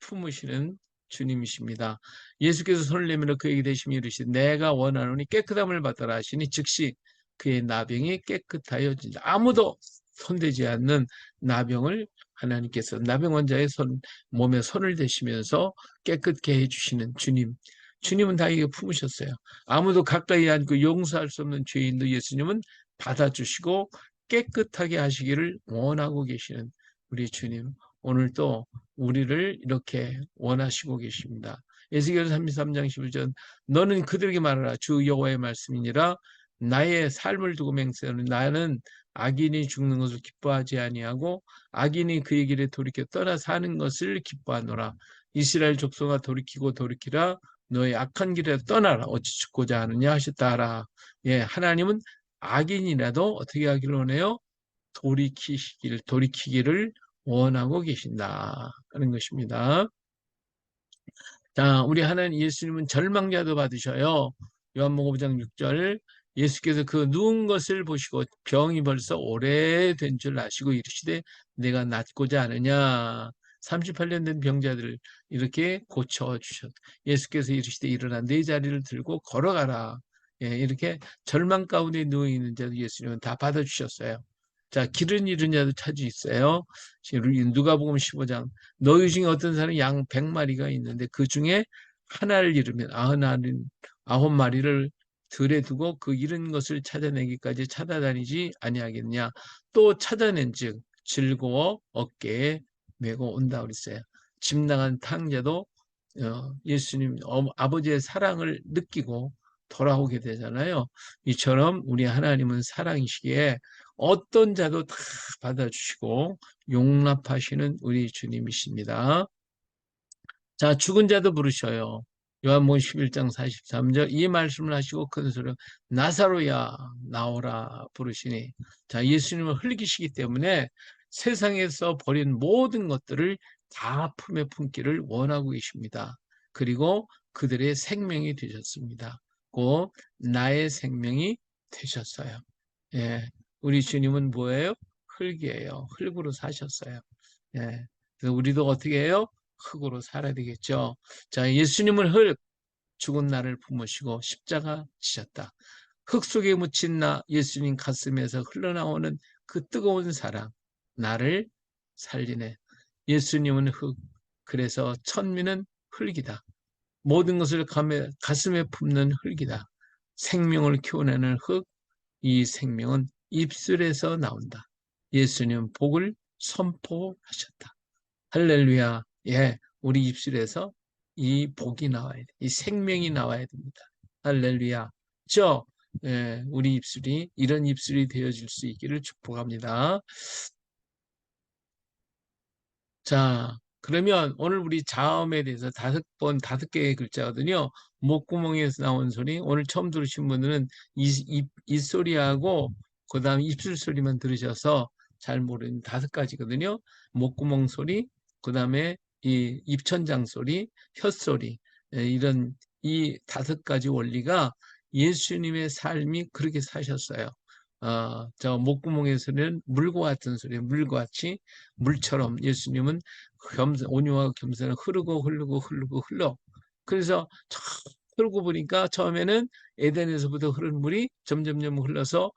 S1: 품으시는 주님이십니다. 예수께서 손을 내밀어 그에게 대시며 이르시되 내가 원하노니 깨끗함을 받아라 하시니 즉시 그의 나병이 깨끗하여 진다. 아무도 손대지 않는 나병을 하나님께서 나병 환자의 몸에 손을 대시면서 깨끗게 해주시는 주님. 주님은 다 이게 품으셨어요. 아무도 가까이 않고 용서할 수 없는 죄인도 예수님은 받아주시고 깨끗하게 하시기를 원하고 계시는 우리 주님. 오늘 또 우리를 이렇게 원하시고 계십니다. 에스겔 33장 11절 너는 그들에게 말하라 주 여호와의 말씀이니라 나의 삶을 두고 맹세하는 나는 악인이 죽는 것을 기뻐하지 아니하고 악인이 그의 길에 돌이켜 떠나 사는 것을 기뻐하노라. 이스라엘 족속아 돌이키고 돌이키라 너의 악한 길에 떠나라 어찌 죽고자 하느냐 하셨다 하라. 예, 하나님은 악인이라도 어떻게 하기를 원해요? 돌이키기를 원하고 계신다 하는 것입니다. 자, 우리 하나님 예수님은 절망자도 받으셔요. 요한복음 5장 6절 예수께서 그 누운 것을 보시고 병이 벌써 오래된 줄 아시고 이르시되 내가 낫고자 하느냐 38년 된 병자들을 이렇게 고쳐주셨다. 예수께서 이르시되 일어나 네 자리를 들고 걸어가라. 예, 이렇게 절망 가운데 누워있는 자도 예수님은 다 받아주셨어요. 자, 길은 잃은 자도 찾이 있어요. 누가복음 15장 너희 중에 어떤 사람이 양 100마리가 있는데 그 중에 하나를 잃으면 99마리를 들에 두고 그 잃은 것을 찾아내기까지 찾아다니지 아니하겠냐. 또 찾아낸즉 즐거워 어깨에 메고 온다 그랬어요. 집 나간 탕자도 예수님 아버지의 사랑을 느끼고 돌아오게 되잖아요. 이처럼 우리 하나님은 사랑이시기에 어떤 자도 다 받아주시고 용납하시는 우리 주님이십니다. 자, 죽은 자도 부르셔요. 요한복음 11장 43절 이 말씀을 하시고 큰 소리로 나사로야 나오라 부르시니 자, 예수님을 흘기시기 때문에 세상에서 버린 모든 것들을 다 품에 품기를 원하고 계십니다. 그리고 그들의 생명이 되셨습니다. 곧 나의 생명이 되셨어요. 예, 우리 주님은 뭐예요? 흙이에요. 흙으로 사셨어요. 예, 그래서 우리도 어떻게 해요? 흙으로 살아야 되겠죠. 자, 예수님은 죽은 나를 품으시고 십자가 지셨다. 흙 속에 묻힌 나 예수님 가슴에서 흘러나오는 그 뜨거운 사랑 나를 살리네. 예수님은 흙, 그래서 천민은 흙이다. 모든 것을 가슴에 품는 흙이다. 생명을 키워내는 흙, 이 생명은 입술에서 나온다. 예수님 복을 선포하셨다. 할렐루야. 예, 우리 입술에서 이 복이 나와야 돼. 이 생명이 나와야 됩니다. 할렐루야. 예, 우리 입술이 이런 입술이 되어질 수 있기를 축복합니다. 자, 그러면 오늘 우리 자음에 대해서 5개의 글자거든요. 목구멍에서 나온 소리, 오늘 처음 들으신 분들은 이 소리하고 그 다음 입술 소리만 들으셔서 잘 모르는 5가지거든요. 목구멍 소리, 그 다음에 이 입천장 소리, 혀소리, 이런 이 5가지 원리가 예수님의 삶이 그렇게 사셨어요. 저 목구멍의 소리는 물과 같은 소리예요. 물과 같이 물처럼 예수님은 온유와 겸손을 흐르고 흐르고 흐르고 흘러. 그래서 쫙 흐르고 보니까 처음에는 에덴에서부터 흐른 물이 점점점 흘러서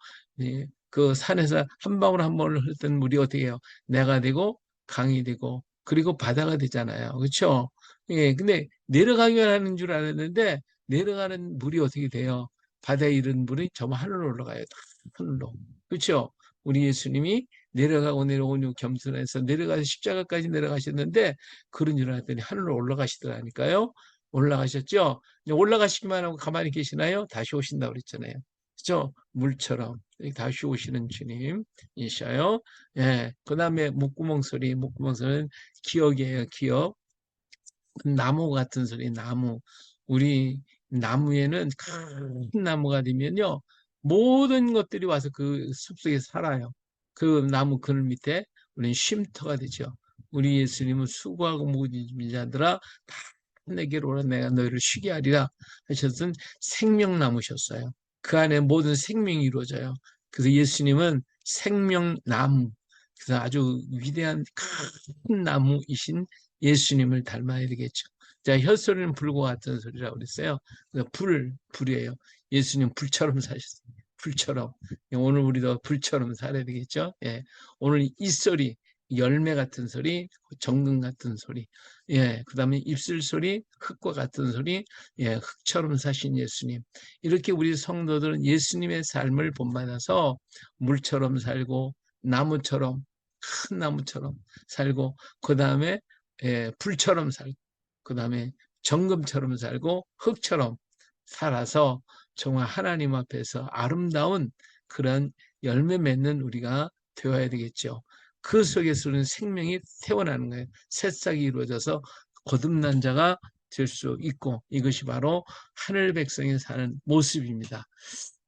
S1: 그 산에서 한 방울 한 방울 흘렀던 물이 어떻게 해요? 내가 되고 강이 되고 그리고 바다가 되잖아요. 그렇죠? 예, 근데 내려가기만 하는 줄 알았는데 내려가는 물이 어떻게 돼요? 바다에 이른 물이 저 하늘로 올라가요. 다 하늘로. 그렇죠? 우리 예수님이 내려가고 내려오는 겸손해서 내려가서 십자가까지 내려가셨는데 그런 줄 알았더니 하늘로 올라가시더라니까요. 올라가셨죠? 올라가시기만 하고 가만히 계시나요? 다시 오신다고 그랬잖아요. 그죠? 물처럼 다시 오시는 주님이셔요. 예. 그 다음에 목구멍 소리, 목구멍 소리는 기억이에요, 기억. 나무 같은 소리, 나무. 우리 나무에는 큰 나무가 되면요, 모든 것들이 와서 그 숲속에 살아요. 그 나무 그늘 밑에 우리는 쉼터가 되죠. 우리 예수님은 수고하고 무거운 자들아 다 내게로 오라 내가 너희를 쉬게 하리라 하셨던 생명나무셨어요. 그 안에 모든 생명이 이루어져요. 그래서 예수님은 생명나무, 그래서 아주 위대한 큰 나무이신 예수님을 닮아야 되겠죠. 자, 혀소리는 불과 같은 소리라고 그랬어요. 불이에요. 예수님 불처럼 사셨어요. 불처럼. 오늘 우리도 불처럼 살아야 되겠죠. 예. 오늘 이 소리, 열매 같은 소리, 정금 같은 소리, 예. 그 다음에 입술 소리, 흙과 같은 소리, 예. 흙처럼 사신 예수님. 이렇게 우리 성도들은 예수님의 삶을 본받아서 물처럼 살고, 나무처럼, 큰 나무처럼 살고, 그 다음에 불처럼 살고, 그 다음에 정금처럼 살고, 흙처럼 살아서 정말 하나님 앞에서 아름다운 그런 열매 맺는 우리가 되어야 되겠죠. 그 속에서는 생명이 태어나는 거예요. 새싹이 이루어져서 거듭난 자가 될 수 있고, 이것이 바로 하늘 백성이 사는 모습입니다.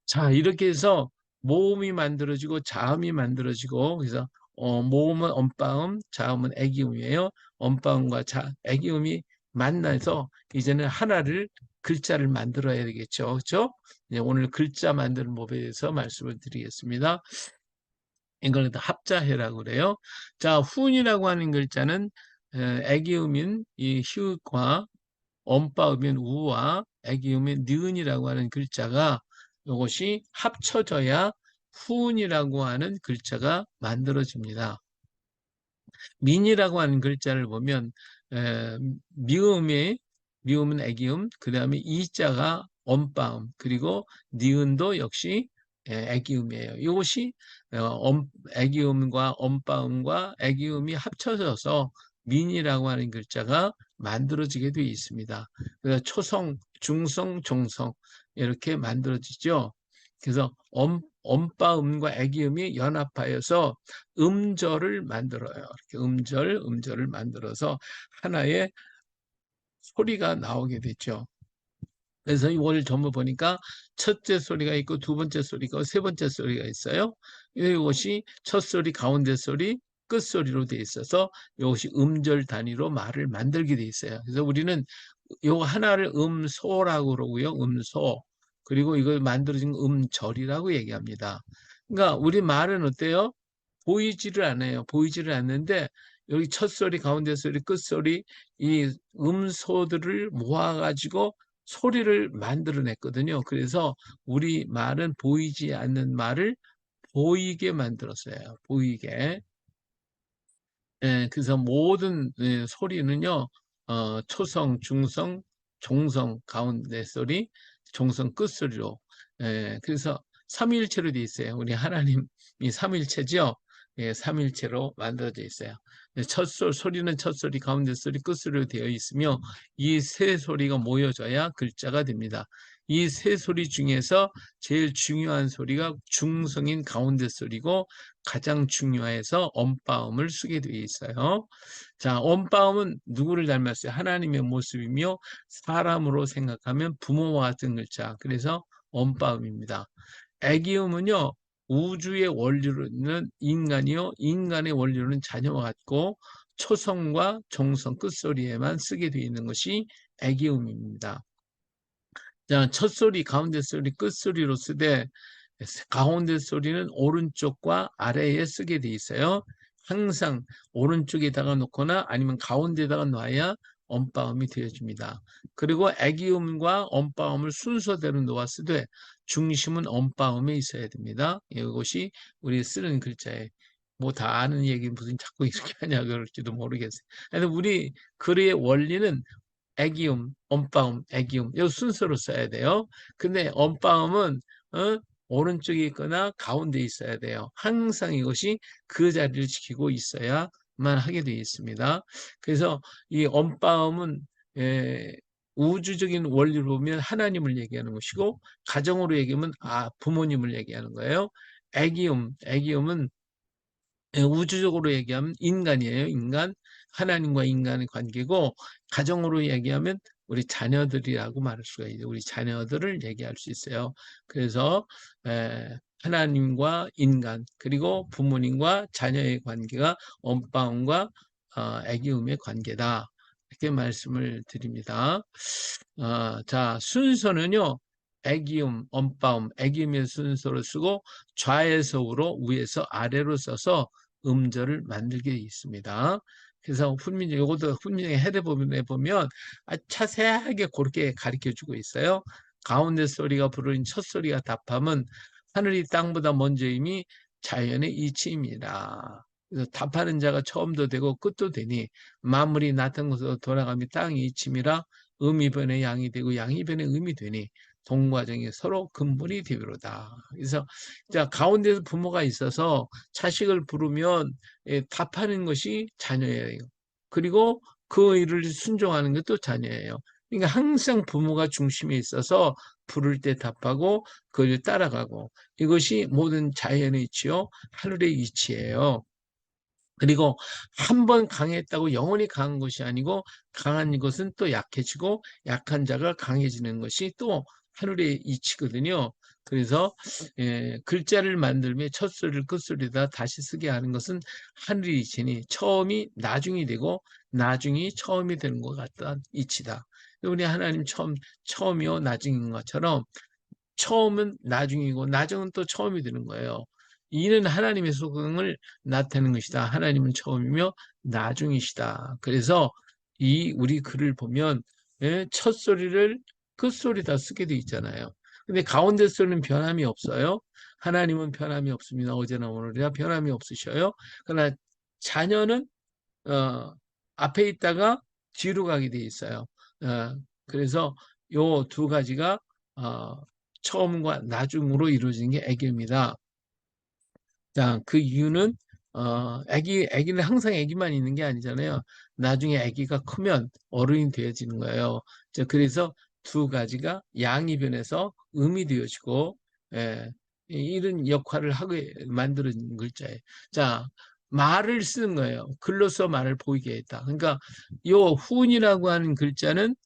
S1: 자, 이렇게 해서 모음이 만들어지고 자음이 만들어지고, 그래서 모음은 엄빠음, 자음은 애기음이에요. 엄빠음과 애기음이 만나서 이제는 하나를 글자를 만들어야 되겠죠. 그렇죠? 네, 오늘 글자 만드는 법에 대해서 말씀을 드리겠습니다. 이걸 합자해라고 그래요. 자, 훈이라고 하는 글자는 애기음인 이 휴과 엄빠음인 우와 애기음인 니은이라고 하는 글자가 이것이 합쳐져야 훈이라고 하는 글자가 만들어집니다. 민이라고 하는 글자를 보면 미음은 애기음, 그 다음에 이자가 엄빠음, 그리고 니은도 역시 애기음이에요. 이것이 애기음과 엄빠음과 애기음이 합쳐져서 민이라고 하는 글자가 만들어지게 되어 있습니다. 그래서 초성, 중성, 종성 이렇게 만들어지죠. 그래서 엄빠음과 애기음이 연합하여서 음절을 만들어요. 이렇게 음절을 만들어서 하나의 소리가 나오게 되죠. 그래서 이걸 전부 보니까 첫째 소리가 있고 두 번째 소리가 있고 세 번째 소리가 있어요. 이것이 첫 소리, 가운데 소리, 끝 소리로 돼 있어서 이것이 음절 단위로 말을 만들게 돼 있어요. 그래서 우리는 요 하나를 음소라고 그러고요. 음소. 그리고 이걸 만들어진 음절이라고 얘기합니다. 그러니까 우리 말은 어때요? 보이지를 않아요. 보이지를 않는데 여기 첫 소리, 가운데 소리, 끝 소리 이 음소들을 모아가지고 소리를 만들어냈거든요. 그래서 우리 말은 보이지 않는 말을 보이게 만들었어요. 보이게. 그래서 모든 소리는요, 초성, 중성, 종성, 가운데 소리, 종성 끝소리로. 그래서 삼위일체로 되어 있어요. 우리 하나님이 삼위일체죠. 삼위일체로 만들어져 있어요. 소리는 첫 소리, 가운데 소리, 끝소리로 되어 있으며 이 세 소리가 모여져야 글자가 됩니다. 이 세 소리 중에서 제일 중요한 소리가 중성인 가운데 소리고 가장 중요해서 엄빠음을 쓰게 되어 있어요. 자, 엄빠음은 누구를 닮았어요? 하나님의 모습이며 사람으로 생각하면 부모와 같은 글자. 그래서 엄빠음입니다. 애기음은요, 우주의 원리로는 인간이요, 인간의 원리로는 자녀와 같고 초성과 종성 끝소리에만 쓰게 되어 있는 것이 애기음입니다. 자, 첫 소리, 가운데 소리, 끝소리로 쓰되 가운데 소리는 오른쪽과 아래에 쓰게 돼 있어요. 항상 오른쪽에다가 놓거나 아니면 가운데다가 놔야 엄바음이 되어집니다. 그리고 애기음과 엄바음을 순서대로 놓았으되 중심은 엄바음에 있어야 됩니다. 이것이 우리 쓰는 글자에 뭐 다 아는 얘기 무슨 자꾸 이렇게 하냐 그럴지도 모르겠어요. 그래서 우리 글의 원리는 애기음, 엄바음, 애기음 이 순서로 써야 돼요. 근데 엄바음은 오른쪽에 있거나 가운데 있어야 돼요. 항상 이것이 그 자리를 지키고 있어야만 하게 되어 있습니다. 그래서 이 엄바음은 우주적인 원리로 보면 하나님을 얘기하는 것이고 가정으로 얘기하면 부모님을 얘기하는 거예요. 애기음은 우주적으로 얘기하면 인간이에요. 인간. 하나님과 인간의 관계고 가정으로 얘기하면 우리 자녀들이라고 말할 수가 있어요. 우리 자녀들을 얘기할 수 있어요. 그래서 하나님과 인간 그리고 부모님과 자녀의 관계가 엄빠음과 애기음의 관계다. 이렇게 말씀을 드립니다. 자, 순서는요. 애기음, 엄빠음, 애기음의 순서로 쓰고 좌에서 우로 위에서 아래로 써서 음절을 만들게 되어 있습니다. 그래서 이것도 훈민정음 해대법에 보면 자세하게 그렇게 가르쳐 주고 있어요. 가운데 소리가 부르는 첫 소리가 답하면 하늘이 땅보다 먼저임이 자연의 이치입니다. 그래서 답하는 자가 처음도 되고 끝도 되니 만물이 나타난 곳으로 돌아가며 땅이 이침이라 음이 변해 양이 되고 양이 변해 음이 되니 동과정이 서로 근본이 되비로다. 그래서 자, 가운데서 부모가 있어서 자식을 부르면 답하는 것이 자녀예요. 그리고 그 일을 순종하는 것도 자녀예요. 그러니까 항상 부모가 중심에 있어서 부를 때 답하고 그를 따라가고 이것이 모든 자연의 이치요 하늘의 이치예요. 그리고 한 번 강했다고 영원히 강한 것이 아니고 강한 것은 또 약해지고 약한 자가 강해지는 것이 또 하늘의 이치거든요. 그래서 글자를 만들며 첫소리를 끝소리다 다시 쓰게 하는 것은 하늘의 이치니 처음이 나중이 되고 나중이 처음이 되는 것 같다 이치다. 우리 하나님 처음이요 나중인 것처럼 처음은 나중이고 나중은 또 처음이 되는 거예요. 이는 하나님의 소강을 나타내는 것이다. 하나님은 처음이며 나중이시다. 그래서 이 우리 글을 보면 첫 소리를 끝소리다 쓰게 돼 있잖아요. 근데 가운데 소리는 변함이 없어요. 하나님은 변함이 없습니다. 어제나 오늘이나 변함이 없으셔요. 그러나 자녀는 앞에 있다가 뒤로 가게 돼 있어요. 그래서 요 두 가지가 어, 처음과 나중으로 이루어진 게 애기입니다. 자, 그 이유는 애기는 항상 애기만 있는 게 아니잖아요. 나중에 애기가 크면 어른이 되어지는 거예요. 자, 그래서 두 가지가 양이 변해서 음이 되어지고 이런 역할을 하게 만드는 글자예요. 자, 말을 쓰는 거예요. 글로써 말을 보이게 했다. 그러니까 요 훈이라고 하는 글자는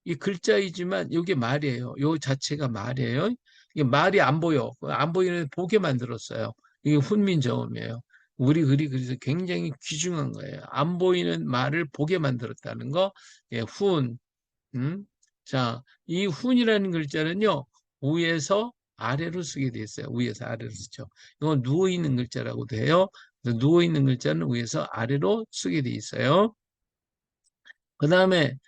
S1: 이 글자이지만 이게 말이에요. 요 자체가 말이에요. 이게 말이 안 보여. 안 보이는 보게 만들었어요. 이게 훈민정음이에요. 우리 글이 그래서 굉장히 귀중한 거예요. 안 보이는 말을 보게 만들었다는 거. 예, 훈. 음? 자, 이 훈이라는 글자는요. 위에서 아래로 쓰게 돼 있어요. 위에서 아래로 쓰죠. 이건 누워 있는 글자라고도 해요. 누워 있는 글자는 위에서 아래로 쓰게 돼 있어요. 그 다음에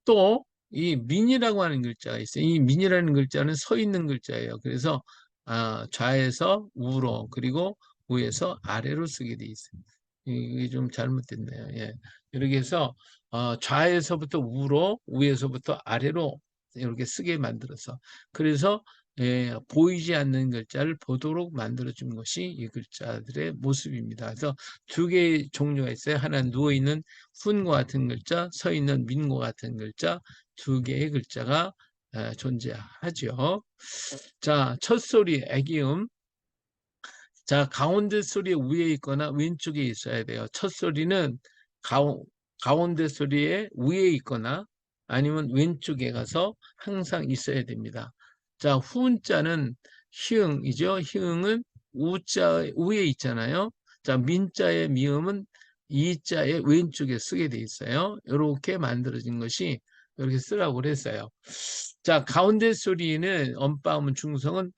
S1: 또 이 민이라고 하는 글자가 있어요. 이 민이라는 글자는 서 있는 글자예요. 그래서 좌에서 우로 그리고 위에서 아래로 쓰게 돼 있어요. 이게 좀 잘못됐네요. 예. 이렇게 해서 좌에서부터 우로 위에서부터 아래로 이렇게 쓰게 만들어서 그래서 보이지 않는 글자를 보도록 만들어준 것이 이 글자들의 모습입니다. 그래서 두 개의 종류가 있어요. 하나는 누워있는 훈과 같은 글자, 서있는 민과 같은 글자, 두 개의 글자가 존재하죠. 자, 첫 소리, 애기음. 자, 가운데 소리 위에 있거나 왼쪽에 있어야 돼요. 첫 소리는 가운데 소리에 위에 있거나 아니면 왼쪽에 가서 항상 있어야 됩니다. 자, 후자는 희응이죠. 희응은 우자 우에 있잖아요. 자, 민자의 미음은 이자의 왼쪽에 쓰게 돼 있어요. 이렇게 만들어진 것이 이렇게 쓰라고 그랬어요. 자, 가운데 소리는 엄빠음 중성은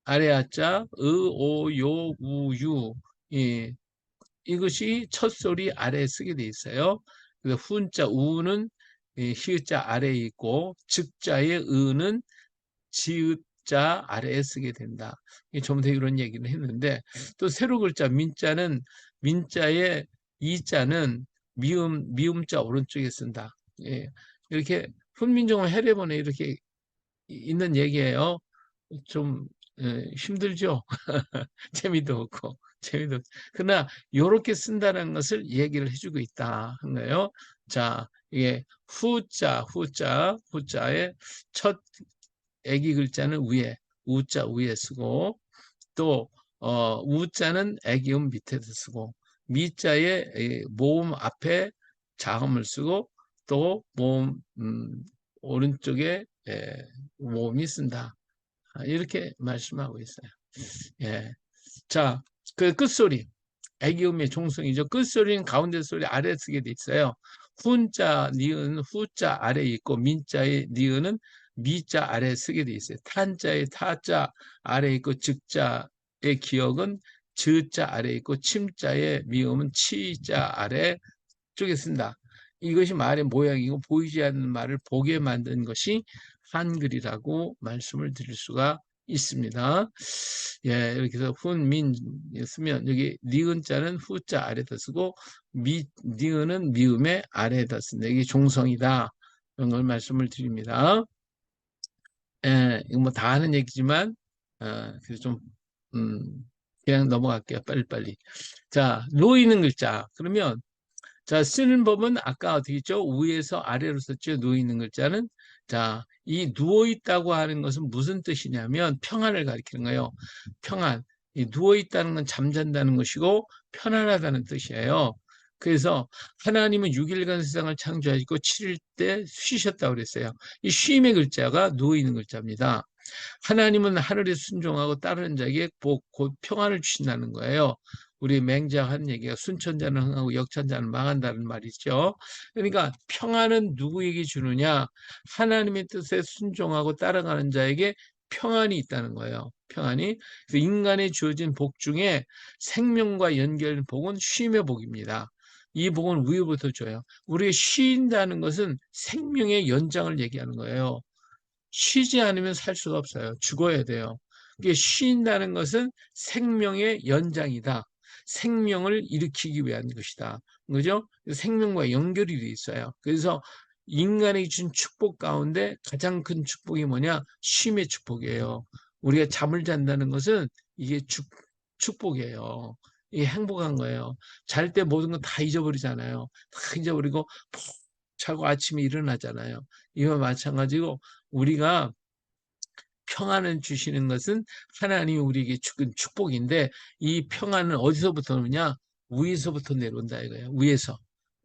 S1: 아래 아자, 오, 요, 우, 유. 이것이 첫 소리 아래에 쓰게 돼 있어요. 그래서 훈자, 우는 히읗자 아래에 있고, 즉자의 의는 지읒자 아래에 쓰게 된다. 전부터 이런 얘기를 했는데, 또 세로 글자 민자는 민자의 이자는 미음자 오른쪽에 쓴다. 예, 이렇게 훈민정음 해례본에 이렇게 있는 얘기예요. 좀 힘들죠. 재미도 없고 재미도 없 그러나 이렇게 쓴다는 것을 얘기를 해주고 있다 한 거예요. 자, 이게 후자의 첫 애기 글자는 위에, 우자 위에 쓰고, 또 우자는 애기음 밑에서 쓰고, 미자의 모음 앞에 자음을 쓰고, 또 모음 오른쪽에 모음이 쓴다. 이렇게 말씀하고 있어요. 예. 자, 그 끝소리. 애기음의 종성이죠. 끝소리는 가운데 소리 아래 쓰게 돼 있어요. 훈자, 니은 후자 아래 있고 민자의 니은은 미자 아래 쓰게 돼 있어요. 탄자의 타자 아래 있고 즉자의 기억은 즈자 아래 있고 침자의 미음은 치자 아래 쪽에 쓴다. 이것이 말의 모양이고 보이지 않는 말을 보게 만든 것이 한글이라고 말씀을 드릴 수가 있습니다. 예, 이렇게 해서 훈민 쓰면 여기 니은자는 후자 아래다 쓰고 니은은 미음의 아래다 쓴다. 이게 종성이다. 이런 걸 말씀을 드립니다. 예, 이거 뭐 다 하는 얘기지만 그래서 좀 그냥 넘어갈게요. 빨리빨리. 자, 놓이는 글자. 그러면 자, 쓰는 법은 아까 어떻게 했죠? 위에서 아래로 썼죠? 누워있는 글자는. 자, 이 누워있다고 하는 것은 무슨 뜻이냐면 평안을 가리키는 거예요. 평안. 이 누워있다는 건 잠잔다는 것이고 편안하다는 뜻이에요. 그래서 하나님은 6일간 세상을 창조하시고 7일 때 쉬셨다고 그랬어요. 이 쉼의 글자가 누워있는 글자입니다. 하나님은 하늘에 순종하고 따르는 자에게 복, 곧 평안을 주신다는 거예요. 우리 맹자한 얘기가 순천자는 흥하고 역천자는 망한다는 말이죠. 그러니까 평안은 누구에게 주느냐? 하나님의 뜻에 순종하고 따라가는 자에게 평안이 있다는 거예요. 평안이. 그래서 인간에 주어진 복 중에 생명과 연결된 복은 쉼의 복입니다. 이 복은 위로부터 줘요. 우리가 쉰다는 것은 생명의 연장을 얘기하는 거예요. 쉬지 않으면 살 수가 없어요. 죽어야 돼요. 이게 쉰다는 것은 생명의 연장이다. 생명을 일으키기 위한 것이다. 그죠? 생명과 연결이 돼 있어요. 그래서 인간에게 준 축복 가운데 가장 큰 축복이 뭐냐? 쉼의 축복이에요. 우리가 잠을 잔다는 것은 이게 축복이에요. 이게 행복한 거예요. 잘 때 모든 건 다 잊어버리잖아요. 다 잊어버리고 푹 자고 아침에 일어나잖아요. 이와 마찬가지고 우리가 평안을 주시는 것은 하나님이 우리에게 주는 축복인데 이 평안은 어디서부터 오느냐? 위에서부터 내려온다 이거예요.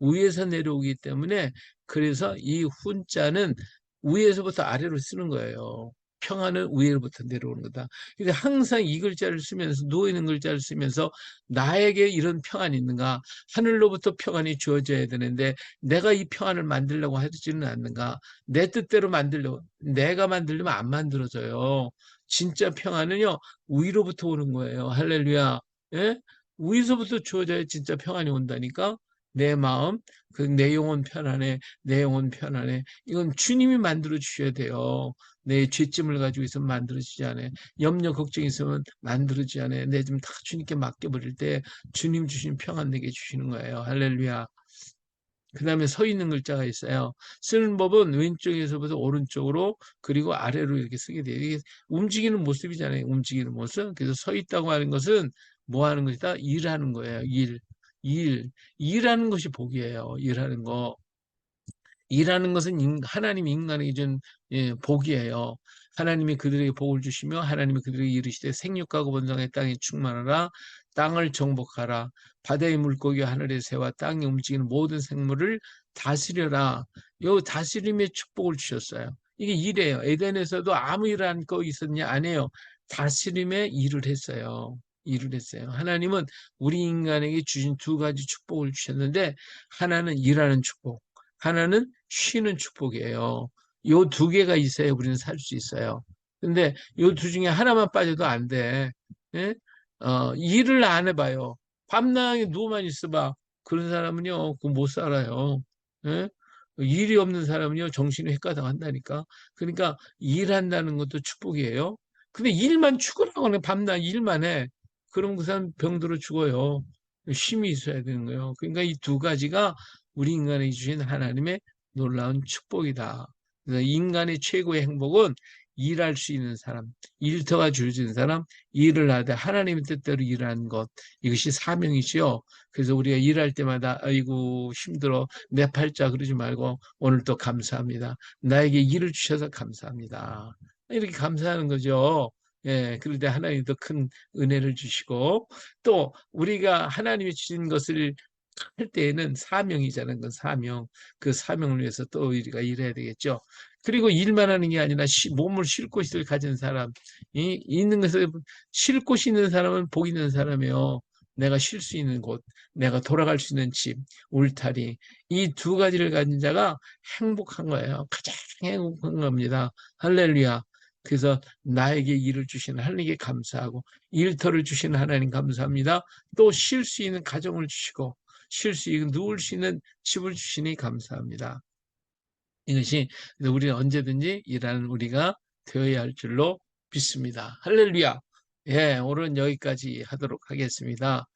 S1: 위에서 내려오기 때문에 그래서 이 훈자는 위에서부터 아래로 쓰는 거예요. 평안은 위로부터 내려오는 거다. 그러니까 항상 이 글자를 쓰면서 누워있는 글자를 쓰면서 나에게 이런 평안이 있는가? 하늘로부터 평안이 주어져야 되는데 내가 이 평안을 만들려고 하지는 않는가? 내 뜻대로 만들려고 내가 만들려면 안 만들어져요. 진짜 평안은요 위로부터 오는 거예요. 할렐루야. 예? 위에서부터 주어져야 진짜 평안이 온다니까. 내 마음, 내 영혼 편안해, 내 영혼 편안해. 이건 주님이 만들어 주셔야 돼요. 내 죄짐을 가지고 있으면 만들어지지 않아요. 염려, 걱정 있으면 만들어지지 않아요. 내 좀 다 주님께 맡겨버릴 때 주님 주신 평안 내게 주시는 거예요. 할렐루야. 그 다음에 서 있는 글자가 있어요. 쓰는 법은 왼쪽에서부터 오른쪽으로 그리고 아래로 이렇게 쓰게 돼요. 이게 움직이는 모습이잖아요. 움직이는 모습. 그래서 서 있다고 하는 것은 뭐 하는 것이다? 일하는 거예요. 일하는 것이 복이에요. 일하는 거. 일하는 것은 하나님이 인간에게 준 복이에요. 하나님이 그들에게 복을 주시며 하나님이 그들에게 이르시되 생육하고 번성의 땅에 충만하라. 땅을 정복하라. 바다의 물고기와 하늘의 새와 땅에 움직이는 모든 생물을 다스려라. 요 다스림의 축복을 주셨어요. 이게 일이에요. 에덴에서도 아무 일 안 거 있었냐? 안 해요. 다스림의 일을 했어요. 일을 했어요. 하나님은 우리 인간에게 주신 두 가지 축복을 주셨는데 하나는 일하는 축복, 하나는 쉬는 축복이에요. 요 두 개가 있어야 우리는 살 수 있어요. 근데 요 두 중에 하나만 빠져도 안 돼. 예? 일을 안 해봐요. 밤낮 누워만 있어봐. 그런 사람은요, 그거 못 살아요. 예? 일이 없는 사람은요, 정신이 헷가닥한다니까. 그러니까 일한다는 것도 축복이에요. 근데 일만 죽으라고 하는 밤낮 일만 해. 그럼 그 사람 병들어 죽어요. 쉼이 있어야 되는 거예요. 그러니까 이 두 가지가 우리 인간에게 주신 하나님의 놀라운 축복이다. 그래서 인간의 최고의 행복은 일할 수 있는 사람, 일터가 주어진 사람, 일을 하되 하나님의 뜻대로 일하는 것. 이것이 사명이지요. 그래서 우리가 일할 때마다 아이고 힘들어 내 팔자 그러지 말고 오늘 또 감사합니다. 나에게 일을 주셔서 감사합니다. 이렇게 감사하는 거죠. 예, 그럴 때 하나님이 더 큰 은혜를 주시고 또 우리가 하나님이 주신 것을 할 때에는 사명이잖아요. 그 사명. 그 사명을 위해서 또 우리가 일해야 되겠죠. 그리고 일만 하는 게 아니라 몸을 쉴 곳을 가진 사람, 있는 것을 쉴 곳이 있는 사람은 복 있는 사람이에요. 내가 쉴 수 있는 곳, 내가 돌아갈 수 있는 집, 울타리. 이 두 가지를 가진 자가 행복한 거예요. 가장 행복한 겁니다. 할렐루야. 그래서 나에게 일을 주시는 하나님께 감사하고 일터를 주시는 하나님 감사합니다. 또 쉴 수 있는 가정을 주시고 쉴 수 있는 누울 수 있는 집을 주시니 감사합니다. 이것이 우리는 언제든지 일하는 우리가 되어야 할 줄로 믿습니다. 할렐루야. 예, 오늘은 여기까지 하도록 하겠습니다.